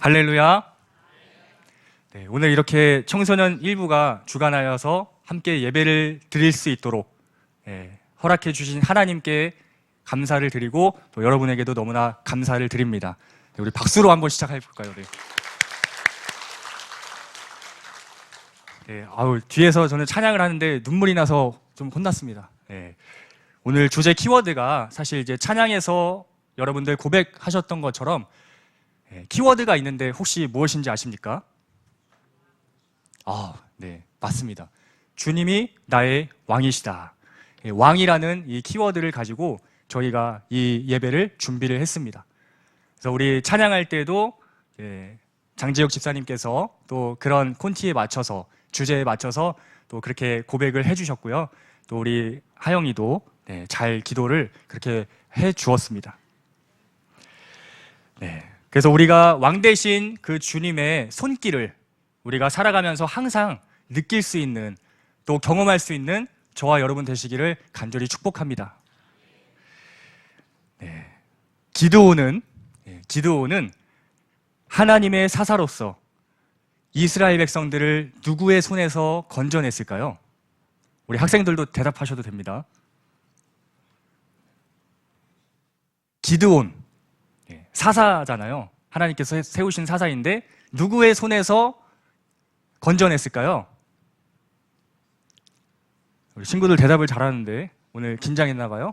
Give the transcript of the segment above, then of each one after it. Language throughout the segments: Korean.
할렐루야. 네, 오늘 이렇게 청소년 일부가 주관하여서 함께 예배를 드릴 수 있도록 허락해 주신 하나님께 감사를 드리고 또 여러분에게도 너무나 감사를 드립니다. 네, 우리 박수로 한번 시작해 볼까요? 네. 네, 뒤에서 저는 찬양을 하는데 눈물이 나서 좀 혼났습니다. 네. 오늘 주제 키워드가 사실 이제 찬양에서 여러분들 고백하셨던 것처럼 키워드가 있는데 혹시 무엇인지 아십니까? 네, 맞습니다. 주님이 나의 왕이시다. 왕이라는 이 키워드를 가지고 저희가 이 예배를 준비를 했습니다. 그래서 우리 찬양할 때도 장지혁 집사님께서 또 그런 콘티에 맞춰서, 주제에 맞춰서 또 그렇게 고백을 해주셨고요. 또 우리 하영이도 잘 기도를 그렇게 해 주었습니다. 네. 그래서 우리가 왕 대신 그 주님의 손길을 우리가 살아가면서 항상 느낄 수 있는, 또 경험할 수 있는 저와 여러분 되시기를 간절히 축복합니다. 네. 기드온은 하나님의 사사로서 이스라엘 백성들을 누구의 손에서 건져냈을까요? 우리 학생들도 대답하셔도 됩니다. 기드온, 사사잖아요. 하나님께서 세우신 사사인데 누구의 손에서 건져냈을까요? 우리 친구들 대답을 잘하는데 오늘 긴장했나 봐요.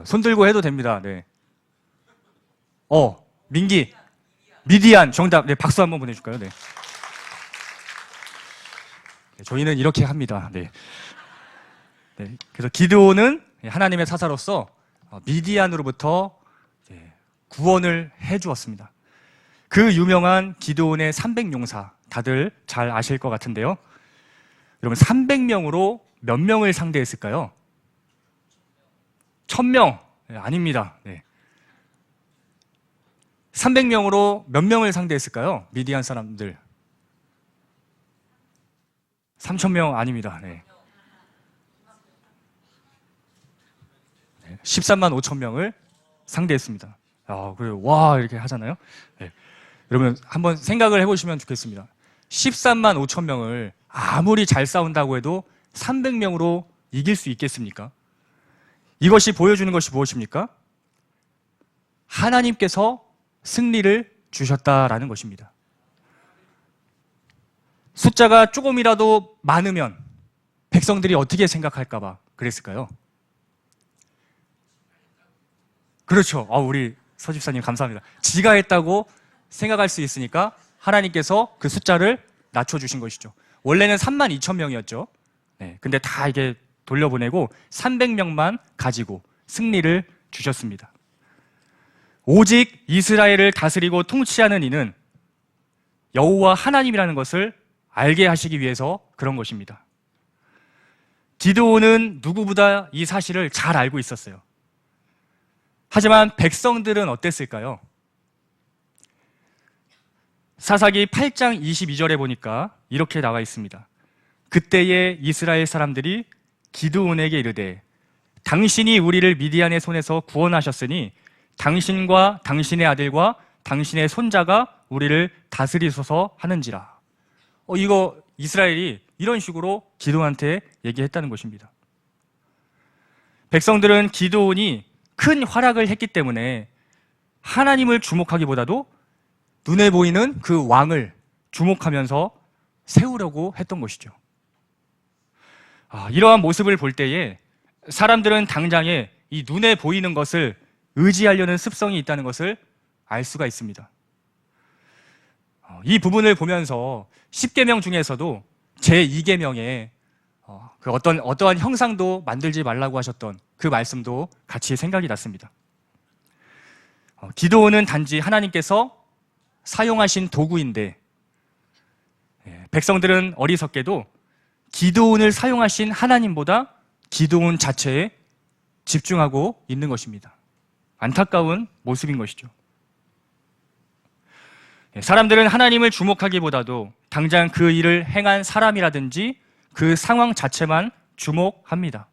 손 들고 해도 됩니다. 네. 민기, 미디안 정답. 네, 박수 한번 보내줄까요? 네. 저희는 이렇게 합니다. 네. 그래서 기드온은 하나님의 사사로서 미디안으로부터 구원을 해주었습니다. 그 유명한 기드온의 300용사 다들 잘 아실 것 같은데요. 여러분 300명으로 몇 명을 상대했을까요? 1000명? 아닙니다. 300명으로 몇 명을 상대했을까요? 미디안 사람들 3000명 아닙니다. 13만 5천 명을 상대했습니다. 와 이렇게 하잖아요. 여러분 한번 생각을 해보시면 좋겠습니다. 13만 5천 명을 아무리 잘 싸운다고 해도 300명으로 이길 수 있겠습니까? 이것이 보여주는 것이 무엇입니까? 하나님께서 승리를 주셨다라는 것입니다. 숫자가 조금이라도 많으면 백성들이 어떻게 생각할까봐 그랬을까요? 그렇죠. 우리 서집사님 감사합니다. 지가 했다고 생각할 수 있으니까 하나님께서 그 숫자를 낮춰주신 것이죠. 원래는 3만 2천 명이었죠. 근데 다 이게 돌려보내고 300명만 가지고 승리를 주셨습니다. 오직 이스라엘을 다스리고 통치하는 이는 여호와 하나님이라는 것을 알게 하시기 위해서 그런 것입니다. 기드온은 누구보다 이 사실을 잘 알고 있었어요. 하지만 백성들은 어땠을까요? 사사기 8장 22절에 보니까 이렇게 나와 있습니다. 그때에 이스라엘 사람들이 기드온에게 이르되 당신이 우리를 미디안의 손에서 구원하셨으니 당신과 당신의 아들과 당신의 손자가 우리를 다스리소서 하는지라. 이거 이스라엘이 이런 식으로 기드온한테 얘기했다는 것입니다. 백성들은 기드온이 큰 활약을 했기 때문에 하나님을 주목하기보다도 눈에 보이는 그 왕을 주목하면서 세우려고 했던 것이죠. 이러한 모습을 볼 때에 사람들은 당장에 이 눈에 보이는 것을 의지하려는 습성이 있다는 것을 알 수가 있습니다. 이 부분을 보면서 10계명 중에서도 제2계명에 그 어떠한 형상도 만들지 말라고 하셨던 그 말씀도 같이 생각이 났습니다. 기드온은 단지 하나님께서 사용하신 도구인데 백성들은 어리석게도 기드온을 사용하신 하나님보다 기드온 자체에 집중하고 있는 것입니다. 안타까운 모습인 것이죠. 사람들은 하나님을 주목하기보다도 당장 그 일을 행한 사람이라든지 그 상황 자체만 주목합니다.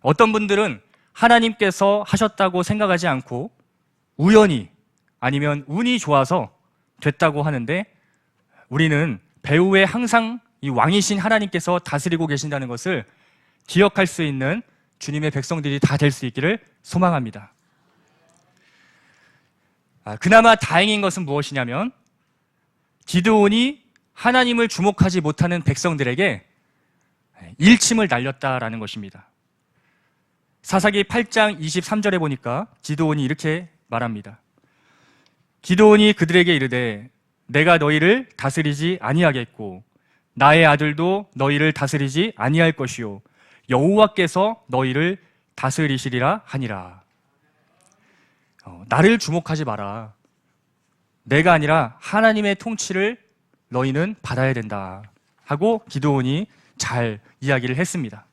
어떤 분들은 하나님께서 하셨다고 생각하지 않고 우연히 아니면 운이 좋아서 됐다고 하는데, 우리는 배후에 항상 이 왕이신 하나님께서 다스리고 계신다는 것을 기억할 수 있는 주님의 백성들이 다 될 수 있기를 소망합니다. 그나마 다행인 것은 무엇이냐면, 기드온이 하나님을 주목하지 못하는 백성들에게 일침을 날렸다라는 것입니다. 사사기 8장 23절에 보니까 기드온이 이렇게 말합니다. 기드온이 그들에게 이르되 내가 너희를 다스리지 아니하겠고 나의 아들도 너희를 다스리지 아니할 것이요 여호와께서 너희를 다스리시리라 하니라. 나를 주목하지 마라. 내가 아니라 하나님의 통치를 너희는 받아야 된다 하고 기드온이 잘 이야기를 했습니다.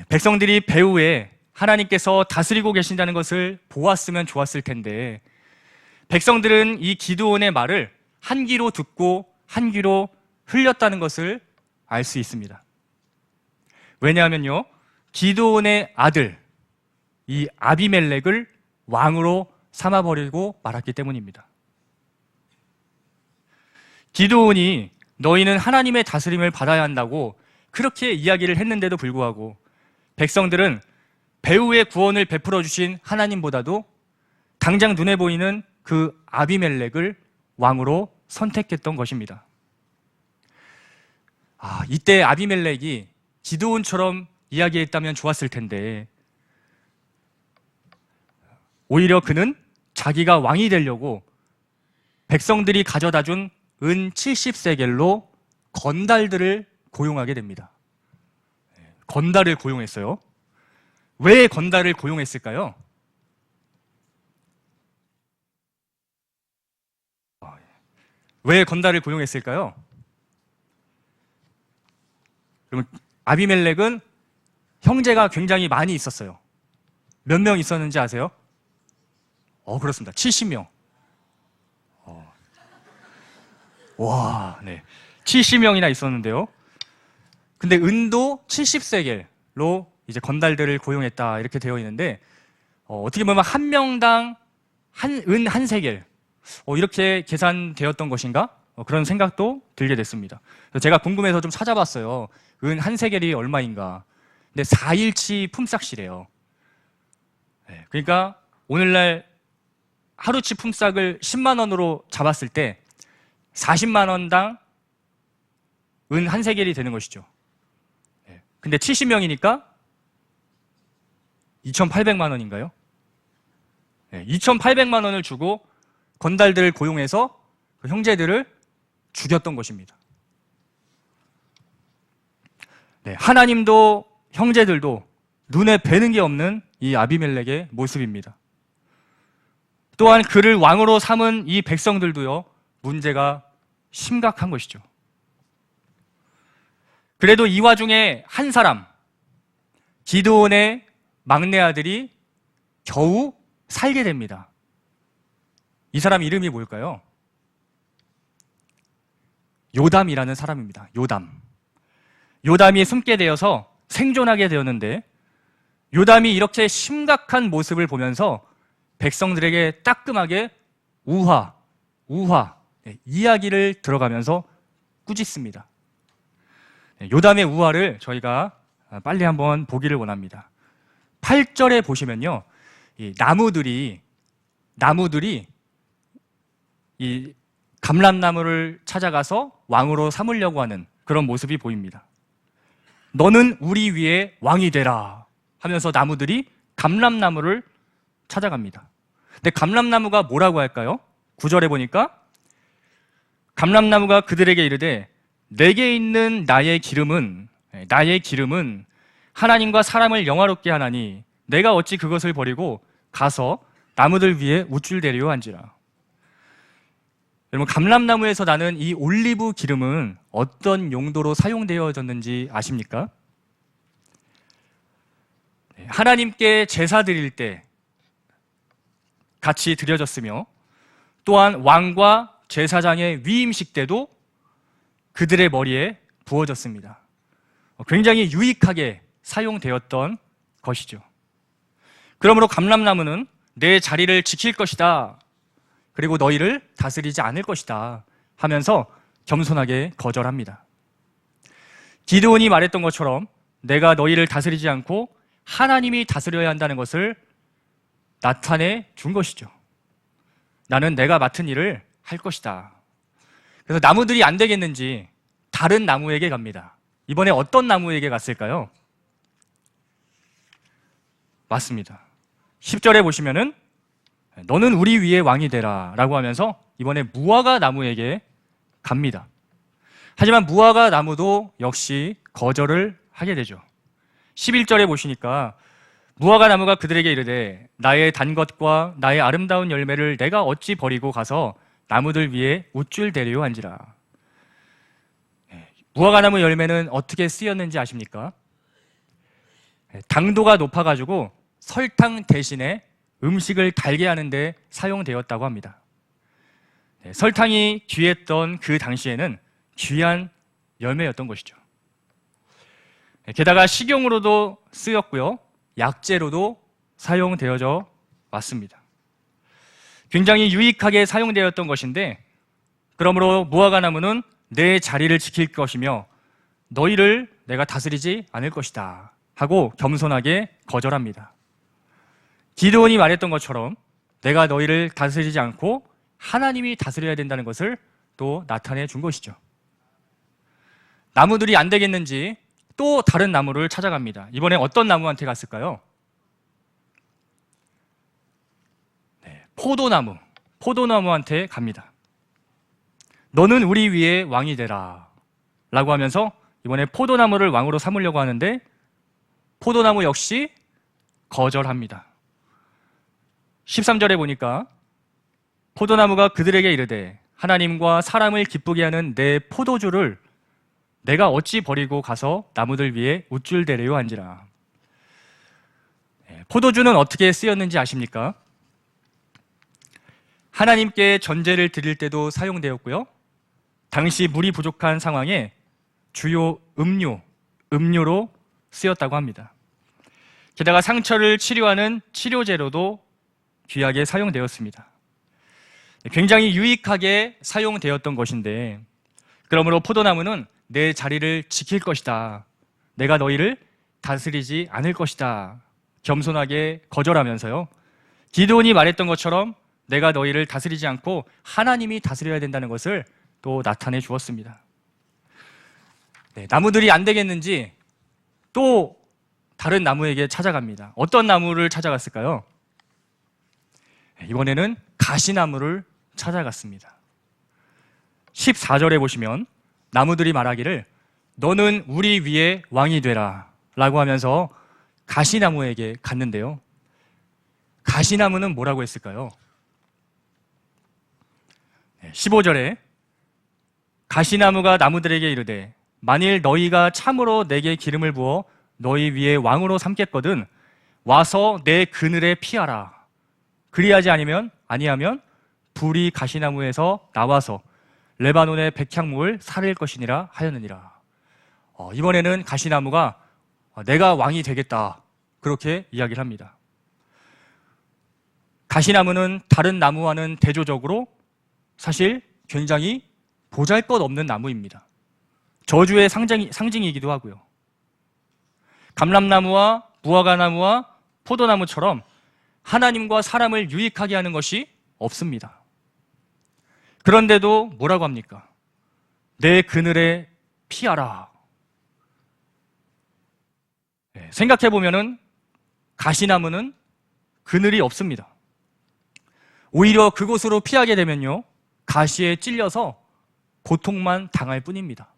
백성들이 배후에 하나님께서 다스리고 계신다는 것을 보았으면 좋았을 텐데, 백성들은 이 기드온의 말을 한 귀로 듣고 한 귀로 흘렸다는 것을 알 수 있습니다. 왜냐하면요, 기드온의 아들 이 아비멜렉을 왕으로 삼아버리고 말았기 때문입니다. 기드온이 너희는 하나님의 다스림을 받아야 한다고 그렇게 이야기를 했는데도 불구하고 백성들은 배후의 구원을 베풀어 주신 하나님보다도 당장 눈에 보이는 그 아비멜렉을 왕으로 선택했던 것입니다. 이때 아비멜렉이 기드온처럼 이야기했다면 좋았을 텐데, 오히려 그는 자기가 왕이 되려고 백성들이 가져다 준 은 70세겔로 건달들을 고용하게 됩니다. 건달을 고용했어요. 왜 건달을 고용했을까요? 왜 건달을 고용했을까요? 그러면 아비멜렉은 형제가 굉장히 많이 있었어요. 몇 명 있었는지 아세요? 그렇습니다. 70명. 와, 네. 70명이나 있었는데요. 근데 은도 70세겔로 이제 건달들을 고용했다 이렇게 되어 있는데, 어떻게 보면 한 명당 은 한 세겔 이렇게 계산되었던 것인가? 그런 생각도 들게 됐습니다. 그래서 제가 궁금해서 좀 찾아봤어요. 은 한 세겔이 얼마인가? 근데 4일치 품삯이래요. 그러니까 오늘날 하루치 품삯을 10만 원으로 잡았을 때 40만 원당 은 한 세겔이 되는 것이죠. 근데 70명이니까 2,800만 원인가요? 2,800만 원을 주고 건달들을 고용해서 그 형제들을 죽였던 것입니다. 하나님도 형제들도 눈에 뵈는 게 없는 이 아비멜렉의 모습입니다. 또한 그를 왕으로 삼은 이 백성들도요, 문제가 심각한 것이죠. 그래도 이 와중에 한 사람, 기드온의 막내 아들이 겨우 살게 됩니다. 이 사람 이름이 뭘까요? 요담이라는 사람입니다. 요담이 숨게 되어서 생존하게 되었는데, 요담이 이렇게 심각한 모습을 보면서 백성들에게 따끔하게 우화 이야기를 들어가면서 꾸짖습니다. 요담의 우화를 저희가 빨리 한번 보기를 원합니다. 8절에 보시면요, 이 나무들이 이 감람나무를 찾아가서 왕으로 삼으려고 하는 그런 모습이 보입니다. 너는 우리 위에 왕이 되라 하면서 나무들이 감람나무를 찾아갑니다. 근데 감람나무가 뭐라고 할까요? 9절에 보니까 감람나무가 그들에게 이르되 내게 있는 나의 기름은 하나님과 사람을 영화롭게 하나니 내가 어찌 그것을 버리고 가서 나무들 위에 우쭐대려 한지라. 여러분, 감람나무에서 나는 이 올리브 기름은 어떤 용도로 사용되어졌는지 아십니까? 하나님께 제사 드릴 때 같이 드려졌으며, 또한 왕과 제사장의 위임식 때도 그들의 머리에 부어졌습니다. 굉장히 유익하게 사용되었던 것이죠. 그러므로 감람나무는 내 자리를 지킬 것이다. 그리고 너희를 다스리지 않을 것이다 하면서 겸손하게 거절합니다. 기드온이 말했던 것처럼 내가 너희를 다스리지 않고 하나님이 다스려야 한다는 것을 나타내 준 것이죠. 나는 내가 맡은 일을 할 것이다. 그래서 나무들이 안 되겠는지 다른 나무에게 갑니다. 이번에 어떤 나무에게 갔을까요? 맞습니다. 10절에 보시면은 너는 우리 위에 왕이 되라 라고 하면서 이번에 무화과 나무에게 갑니다. 하지만 무화과 나무도 역시 거절을 하게 되죠. 11절에 보시니까 무화과 나무가 그들에게 이르되 나의 단 것과 나의 아름다운 열매를 내가 어찌 버리고 가서 나무들 위에 우쭐대리오 한지라. 무화과 나무 열매는 어떻게 쓰였는지 아십니까? 당도가 높아가지고 설탕 대신에 음식을 달게 하는데 사용되었다고 합니다. 설탕이 귀했던 그 당시에는 귀한 열매였던 것이죠. 게다가 식용으로도 쓰였고요, 약재로도 사용되어져 왔습니다. 굉장히 유익하게 사용되었던 것인데, 그러므로 무화과 나무는 내 자리를 지킬 것이며 너희를 내가 다스리지 않을 것이다 하고 겸손하게 거절합니다. 기드온이 말했던 것처럼 내가 너희를 다스리지 않고 하나님이 다스려야 된다는 것을 또 나타내 준 것이죠. 나무들이 안 되겠는지 또 다른 나무를 찾아갑니다. 이번에 어떤 나무한테 갔을까요? 포도나무한테 갑니다. 너는 우리 위에 왕이 되라 라고 하면서 이번에 포도나무를 왕으로 삼으려고 하는데 포도나무 역시 거절합니다. 13절에 보니까 포도나무가 그들에게 이르되 하나님과 사람을 기쁘게 하는 내 포도주를 내가 어찌 버리고 가서 나무들 위에 우쭐대리오 한지라. 포도주는 어떻게 쓰였는지 아십니까? 하나님께 전제를 드릴 때도 사용되었고요, 당시 물이 부족한 상황에 주요 음료로 쓰였다고 합니다. 게다가 상처를 치료하는 치료제로도 귀하게 사용되었습니다. 굉장히 유익하게 사용되었던 것인데, 그러므로 포도나무는 내 자리를 지킬 것이다, 내가 너희를 다스리지 않을 것이다 겸손하게 거절하면서요, 기드온이 말했던 것처럼 내가 너희를 다스리지 않고 하나님이 다스려야 된다는 것을 또 나타내 주었습니다. 나무들이 안 되겠는지 또 다른 나무에게 찾아갑니다. 어떤 나무를 찾아갔을까요? 이번에는 가시나무를 찾아갔습니다. 14절에 보시면 나무들이 말하기를 너는 우리 위에 왕이 되라 라고 하면서 가시나무에게 갔는데요, 가시나무는 뭐라고 했을까요? 15절에 가시나무가 나무들에게 이르되 만일 너희가 참으로 내게 기름을 부어 너희 위에 왕으로 삼겠거든 와서 내 그늘에 피하라. 그리하지 아니하면 불이 가시나무에서 나와서 레바논의 백향목을 사를 것이니라 하였느니라. 이번에는 가시나무가 내가 왕이 되겠다 그렇게 이야기를 합니다. 가시나무는 다른 나무와는 대조적으로 사실 굉장히 보잘것없는 나무입니다. 저주의 상징이기도 하고요. 감람나무와 무화과나무와 포도나무처럼 하나님과 사람을 유익하게 하는 것이 없습니다. 그런데도 뭐라고 합니까? 내 그늘에 피하라. 생각해보면은 가시나무는 그늘이 없습니다. 오히려 그곳으로 피하게 되면요, 가시에 찔려서 고통만 당할 뿐입니다.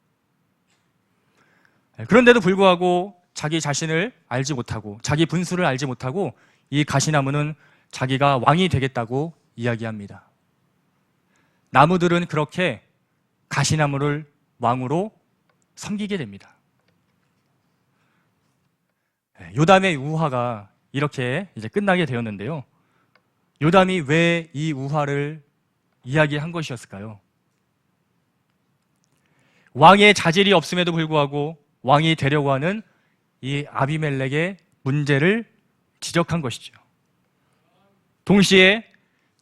그런데도 불구하고 자기 자신을 알지 못하고 자기 분수를 알지 못하고 이 가시나무는 자기가 왕이 되겠다고 이야기합니다. 나무들은 그렇게 가시나무를 왕으로 섬기게 됩니다. 요담의 우화가 이렇게 이제 끝나게 되었는데요, 요담이 왜 이 우화를 이야기한 것이었을까요? 왕의 자질이 없음에도 불구하고 왕이 되려고 하는 이 아비멜렉의 문제를 지적한 것이죠. 동시에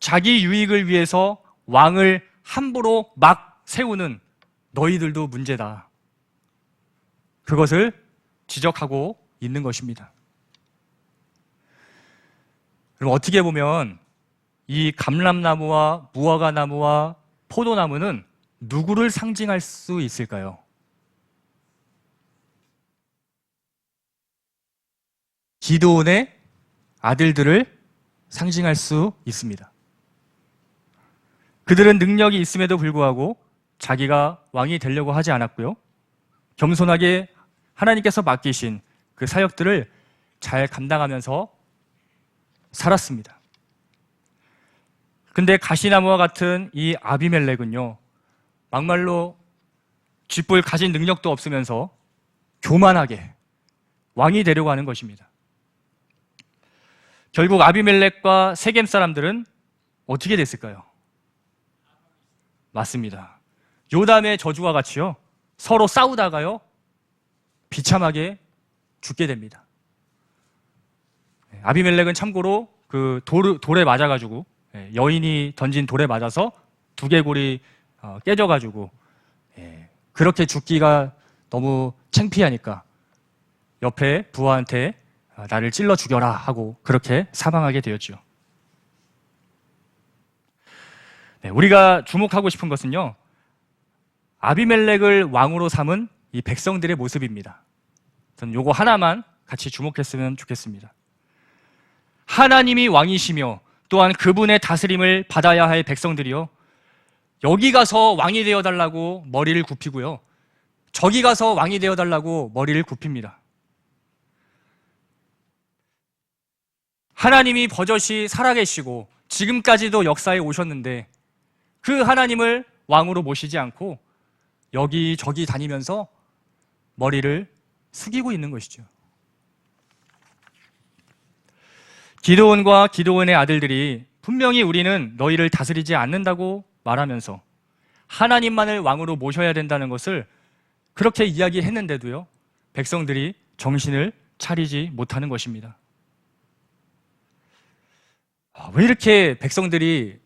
자기 유익을 위해서 왕을 함부로 막 세우는 너희들도 문제다. 그것을 지적하고 있는 것입니다. 그럼 어떻게 보면 이 감람나무와 무화과나무와 포도나무는 누구를 상징할 수 있을까요? 기드온의 아들들을 상징할 수 있습니다. 그들은 능력이 있음에도 불구하고 자기가 왕이 되려고 하지 않았고요. 겸손하게 하나님께서 맡기신 그 사역들을 잘 감당하면서 살았습니다. 근데 가시나무와 같은 이 아비멜렉은요, 막말로 쥐뿔 가진 능력도 없으면서 교만하게 왕이 되려고 하는 것입니다. 결국 아비멜렉과 세겜 사람들은 어떻게 됐을까요? 맞습니다. 요담의 저주와 같이요, 서로 싸우다가요, 비참하게 죽게 됩니다. 아비멜렉은 참고로 그 돌에 맞아가지고, 여인이 던진 돌에 맞아서 두개골이 깨져가지고, 그렇게 죽기가 너무 창피하니까 옆에 부하한테 나를 찔러 죽여라 하고 그렇게 사망하게 되었죠. 우리가 주목하고 싶은 것은요, 아비멜렉을 왕으로 삼은 이 백성들의 모습입니다. 저는 요거 하나만 같이 주목했으면 좋겠습니다. 하나님이 왕이시며 또한 그분의 다스림을 받아야 할 백성들이요, 여기 가서 왕이 되어달라고 머리를 굽히고요, 저기 가서 왕이 되어달라고 머리를 굽힙니다. 하나님이 버젓이 살아계시고 지금까지도 역사에 오셨는데 그 하나님을 왕으로 모시지 않고 여기저기 다니면서 머리를 숙이고 있는 것이죠. 기드온과 기드온의 아들들이 분명히 우리는 너희를 다스리지 않는다고 말하면서 하나님만을 왕으로 모셔야 된다는 것을 그렇게 이야기했는데도요, 백성들이 정신을 차리지 못하는 것입니다. 왜 이렇게 백성들이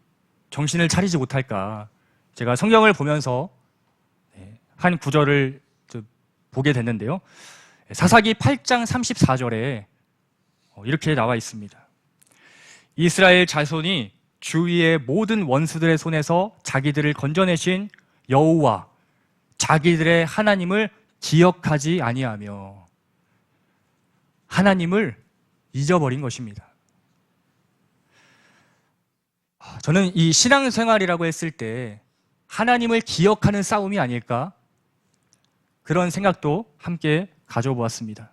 정신을 차리지 못할까? 제가 성경을 보면서 한 구절을 보게 됐는데요, 사사기 8장 34절에 이렇게 나와 있습니다. 이스라엘 자손이 주위의 모든 원수들의 손에서 자기들을 건져내신 여호와 자기들의 하나님을 기억하지 아니하며, 하나님을 잊어버린 것입니다. 저는 이 신앙생활이라고 했을 때 하나님을 기억하는 싸움이 아닐까, 그런 생각도 함께 가져보았습니다.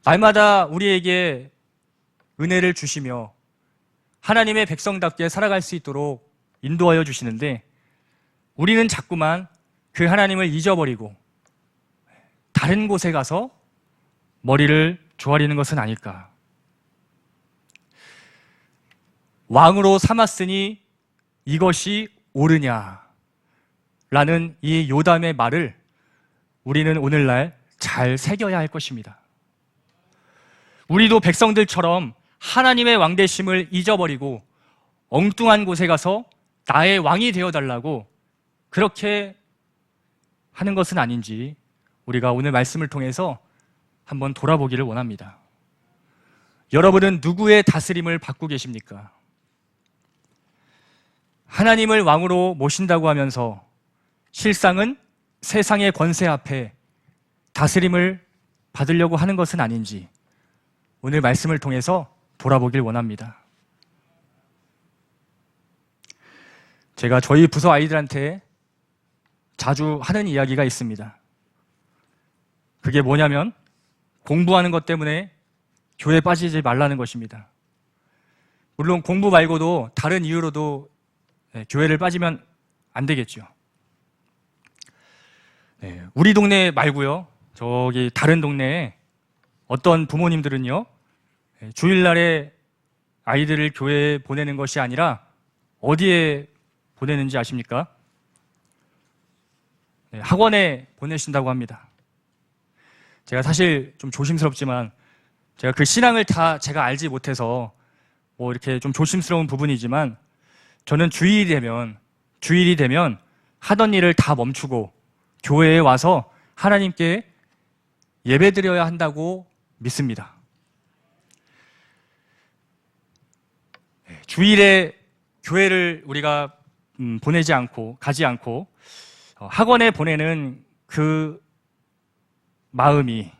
날마다 우리에게 은혜를 주시며 하나님의 백성답게 살아갈 수 있도록 인도하여 주시는데, 우리는 자꾸만 그 하나님을 잊어버리고 다른 곳에 가서 머리를 조아리는 것은 아닐까. 왕으로 삼았으니 이것이 옳으냐 라는 이 요담의 말을 우리는 오늘날 잘 새겨야 할 것입니다. 우리도 백성들처럼 하나님의 왕되심을 잊어버리고 엉뚱한 곳에 가서 나의 왕이 되어달라고 그렇게 하는 것은 아닌지 우리가 오늘 말씀을 통해서 한번 돌아보기를 원합니다. 여러분은 누구의 다스림을 받고 계십니까? 하나님을 왕으로 모신다고 하면서 실상은 세상의 권세 앞에 다스림을 받으려고 하는 것은 아닌지 오늘 말씀을 통해서 돌아보길 원합니다. 제가 저희 부서 아이들한테 자주 하는 이야기가 있습니다. 그게 뭐냐면 공부하는 것 때문에 교회에 빠지지 말라는 것입니다. 물론 공부 말고도 다른 이유로도 교회를 빠지면 안 되겠죠. 우리 동네 말고요, 저기 다른 동네에 어떤 부모님들은요, 주일날에 아이들을 교회에 보내는 것이 아니라 어디에 보내는지 아십니까? 학원에 보내신다고 합니다. 제가 사실 좀 조심스럽지만 제가 그 신앙을 다 제가 알지 못해서 뭐 이렇게 좀 조심스러운 부분이지만 저는 주일이 되면 하던 일을 다 멈추고 교회에 와서 하나님께 예배드려야 한다고 믿습니다. 주일에 교회를 우리가 보내지 않고 가지 않고 학원에 보내는 그 마음이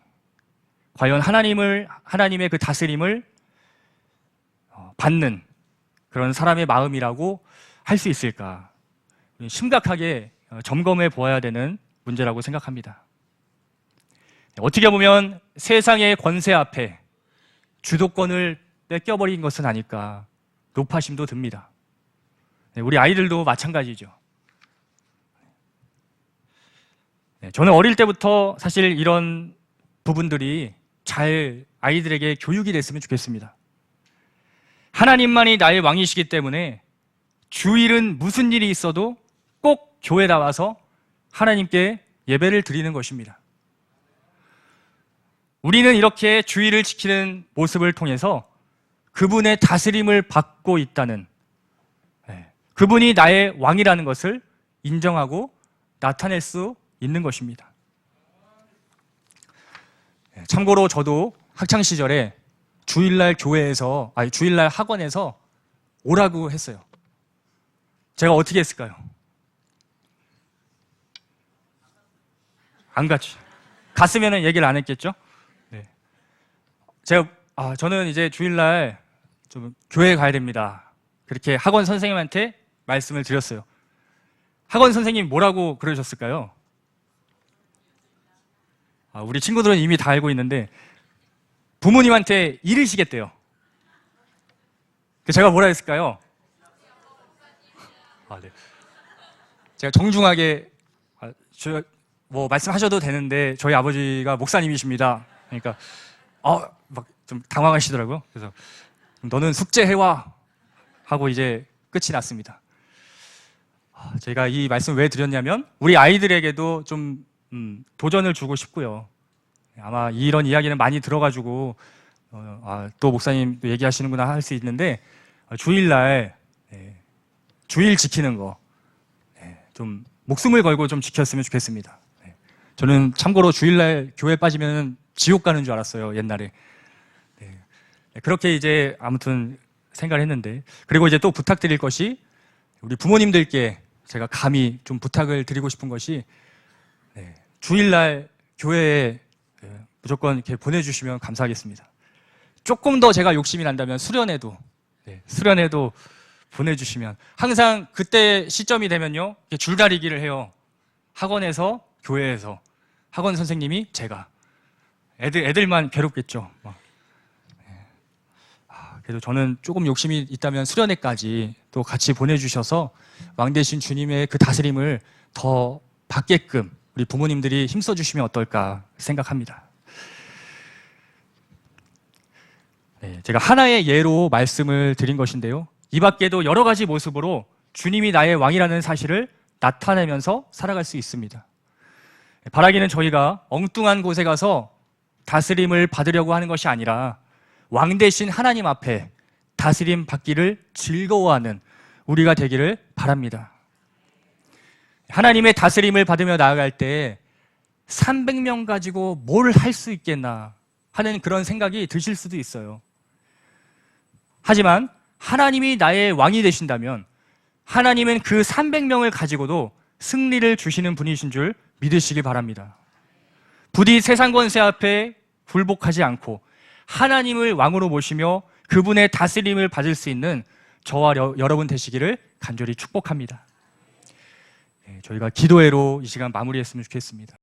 과연 하나님의 그 다스림을 받는 그런 사람의 마음이라고 할 수 있을까? 심각하게 점검해 보아야 되는 문제라고 생각합니다. 어떻게 보면 세상의 권세 앞에 주도권을 뺏겨버린 것은 아닐까 높아심도 듭니다. 우리 아이들도 마찬가지죠. 저는 어릴 때부터 사실 이런 부분들이 잘 아이들에게 교육이 됐으면 좋겠습니다. 하나님만이 나의 왕이시기 때문에 주일은 무슨 일이 있어도 꼭 교회 나와서 하나님께 예배를 드리는 것입니다. 우리는 이렇게 주일을 지키는 모습을 통해서 그분의 다스림을 받고 있다는, 그분이 나의 왕이라는 것을 인정하고 나타낼 수 있는 것입니다. 참고로 저도 학창 시절에 주일날 학원에서 오라고 했어요. 제가 어떻게 했을까요? 안 갔죠. 갔으면 얘기를 안 했겠죠? 네. 저는 이제 주일날 좀 교회에 가야 됩니다. 그렇게 학원 선생님한테 말씀을 드렸어요. 학원 선생님 뭐라고 그러셨을까요? 우리 친구들은 이미 다 알고 있는데 부모님한테 이르시겠대요. 제가 뭐라 했을까요? 네. 제가 정중하게 뭐 말씀하셔도 되는데 저희 아버지가 목사님이십니다. 그러니까 막 좀 당황하시더라고요. 그래서 너는 숙제해와 하고 이제 끝이 났습니다. 제가 이 말씀 왜 드렸냐면 우리 아이들에게도 좀 도전을 주고 싶고요. 아마 이런 이야기는 많이 들어가지고 또 목사님 얘기하시는구나 할 수 있는데 주일날 주일 지키는 거 좀 목숨을 걸고 좀 지켰으면 좋겠습니다. 저는 참고로 주일날 교회 빠지면 지옥 가는 줄 알았어요, 옛날에. 그렇게 이제 아무튼 생각을 했는데, 그리고 이제 또 부탁드릴 것이 우리 부모님들께 제가 감히 좀 부탁을 드리고 싶은 것이 주일날 교회에 무조건 이렇게 보내주시면 감사하겠습니다. 조금 더 제가 욕심이 난다면 수련회도 보내주시면, 항상 그때 시점이 되면요 줄다리기를 해요. 학원에서, 교회에서, 학원 선생님이, 제가. 애들만 괴롭겠죠. 그래도 저는 조금 욕심이 있다면 수련회까지 또 같이 보내주셔서 왕 대신 주님의 그 다스림을 더 받게끔 우리 부모님들이 힘써주시면 어떨까 생각합니다. 제가 하나의 예로 말씀을 드린 것인데요. 이 밖에도 여러 가지 모습으로 주님이 나의 왕이라는 사실을 나타내면서 살아갈 수 있습니다. 바라기는 저희가 엉뚱한 곳에 가서 다스림을 받으려고 하는 것이 아니라 왕 대신 하나님 앞에 다스림 받기를 즐거워하는 우리가 되기를 바랍니다. 하나님의 다스림을 받으며 나아갈 때 300명 가지고 뭘 할 수 있겠나 하는 그런 생각이 드실 수도 있어요. 하지만 하나님이 나의 왕이 되신다면 하나님은 그 300명을 가지고도 승리를 주시는 분이신 줄 믿으시기 바랍니다. 부디 세상 권세 앞에 굴복하지 않고 하나님을 왕으로 모시며 그분의 다스림을 받을 수 있는 저와 여러분 되시기를 간절히 축복합니다. 저희가 기도회로 이 시간 마무리했으면 좋겠습니다.